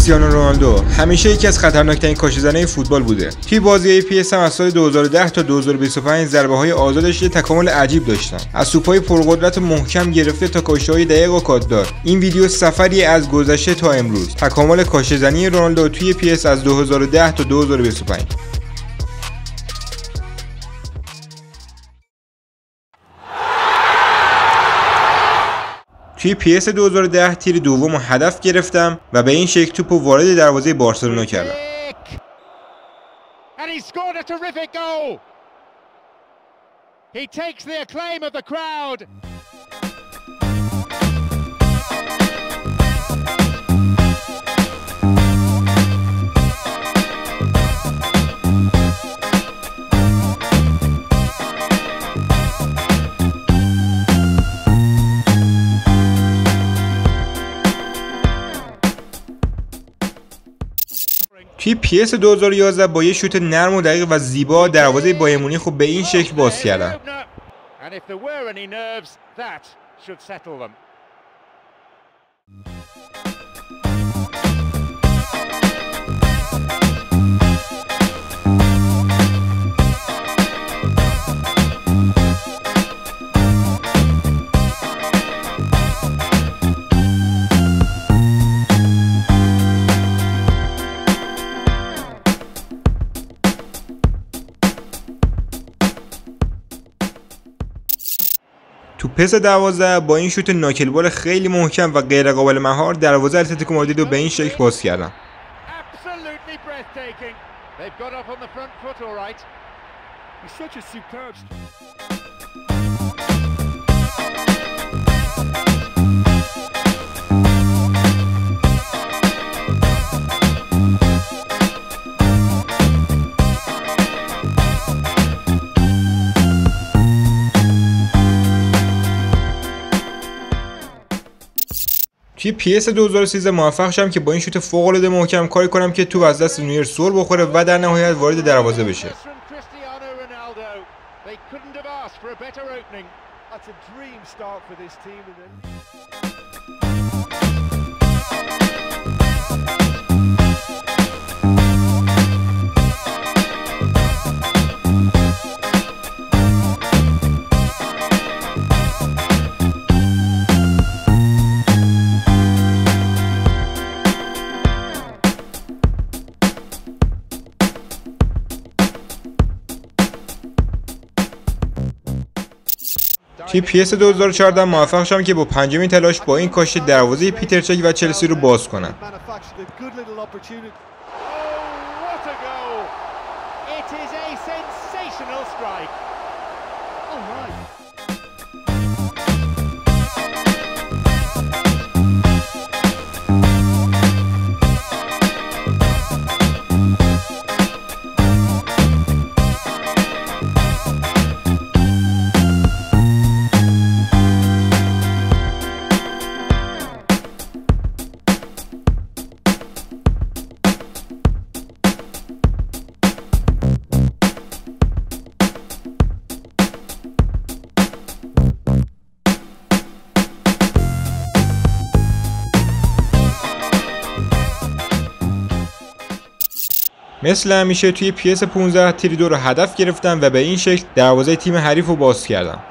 کریستیانو رونالدو همیشه یکی از خطرناکترین کاشه‌زنای فوتبال بوده. توی بازی‌های PS هم از سال 2010 تا 2025 ضربه‌های آزادش یه تکامل عجیب داشتن. از توپ‌های پرقدرت و محکم گرفته تا کاشته‌های دقیق و کاتدار. این ویدیو سفری از گذشته تا امروز. تکامل کاشه‌زنی رونالدو توی PS از 2010 تا 2025. توی PS 2010 تیر دوم رو هدف گرفتم و به این شکل توپو وارد دروازه بارسلونا کردم. توی PS 2011 با یه شوت نرم و دقیق و زیبا دروازه بایر مونیخ رو به این شکل باز کردم. تو پس 12 با این شوت ناکلبال خیلی محکم و غیر قابل مهار دروازه اتلتیکو مادرید رو به این شکل باز کردم. توی PS 2013 موفق شدم که با این شوت فوق‌العاده محکم کاری کنم که توپ از دست نویر سر بخوره و در نهایت وارد دروازه بشه. توی PS 2014 موفق شدم که با پنجمین تلاش با این کاشته دروازه پیتر چک و چلسی رو باز کنم. مثل همیشه توی PS 15 تیر دو رو هدف گرفتم و به این شکل دروازه تیم حریف رو باز کردم.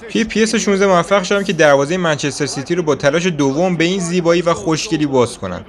توی PS 16 موفق شدم که دروازه منچستر سیتی رو با تلاش دوم به این زیبایی و خوشگلی باز کنم.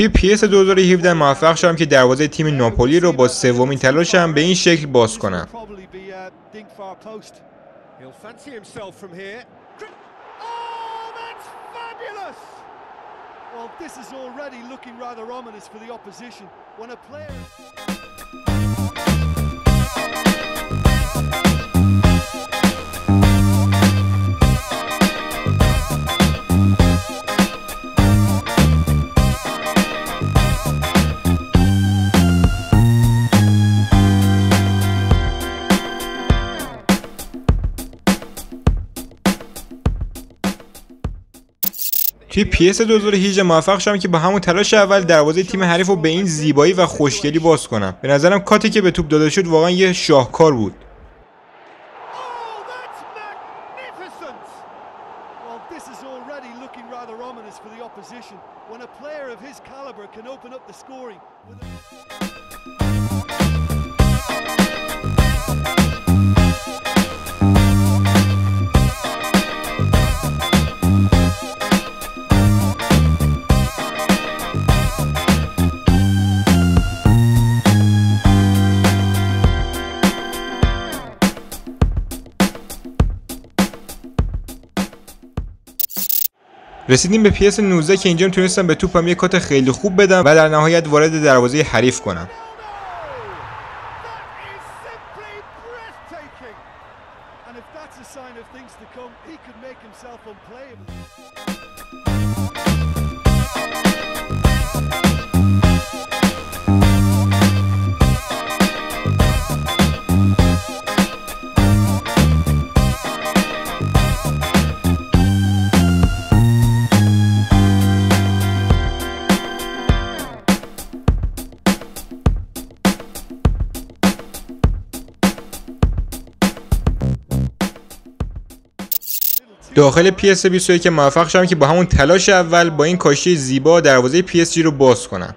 توی PS 2017 موفق شدم که دروازه تیم ناپولی رو با سومین تلاشم به این شکل باز کنم. توی PS 2018 موفق شدم که با همون تلاش اول دروازه تیم حریف رو به این زیبایی و خوشگلی باز کنم. به نظرم کاتی که به توپ داده شد واقعا یه شاهکار بود. رسیدیم به PS 19 که اینجا تونستم به توپم یه کات خیلی خوب بدم و در نهایت وارد دروازه حریف کنم. داخل PS 21 که موفق شدم که با همون تلاش اول با این کاشی زیبا دروازه PSG رو باز کنم.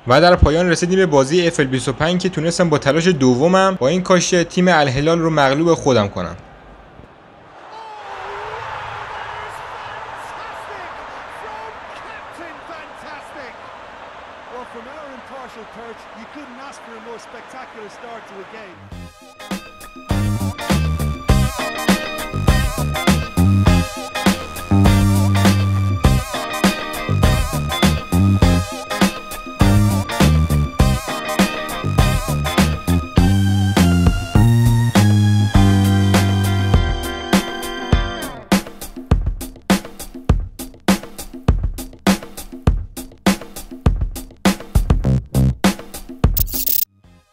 و در پایان رسیدیم به بازی FL25 که تونستم با تلاش دومم با این کاشته تیم الهلال رو مغلوب خودم کنم.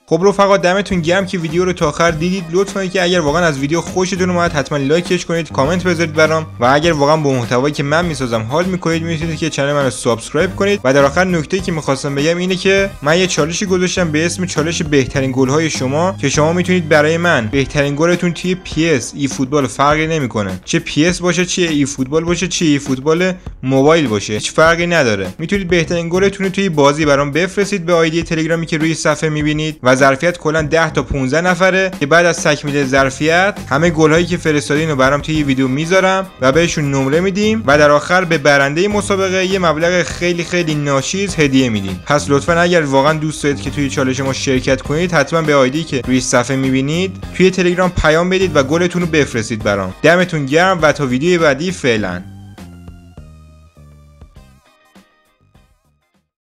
خب رفقا دمتون گرم که ویدیو رو تا آخر دیدید. لطفا کنید که اگر واقعا از ویدیو خوشتون اومد حتما لایکش کنید، کامنت بذارید برام و اگر واقعا با محتوایی که من میسازم حال میکنید میتونید که کانال منو سابسکرایب کنید. و در آخر نکته‌ای که میخواستم بگم اینه که من یه چالشی گذاشتم به اسم چالش بهترین گل‌های شما که شما میتونید برای من بهترین گلتون توی PS ای فوتبال فرقی نمیکنه، چه PS باشه چه ای فوتبال باشه چه ای فوتبال موبایل باشه، هیچ فرقی نداره. میتونید بهترین گلتون رو توی بازی برام بفرستید به آیدی تلگرامی که روی صفحه میبینید و ظرفیت کلا 10 تا 15 نفره که بعد از تکمیل ظرفیت همه گل‌هایی که فرستادین رو برام توی ویدیو میذارم و بهشون نمره میدیم و در آخر به برنده مسابقه یه مبلغ خیلی ناچیز هدیه میدیم. پس لطفا اگر واقعا دوست دارید که توی چالش ما شرکت کنید حتما به آیدی که روی صفحه میبینید توی تلگرام پیام بدید و گلتون رو بفرستید برام. دمتون گرم و تا ویدیو بعدی فعلا.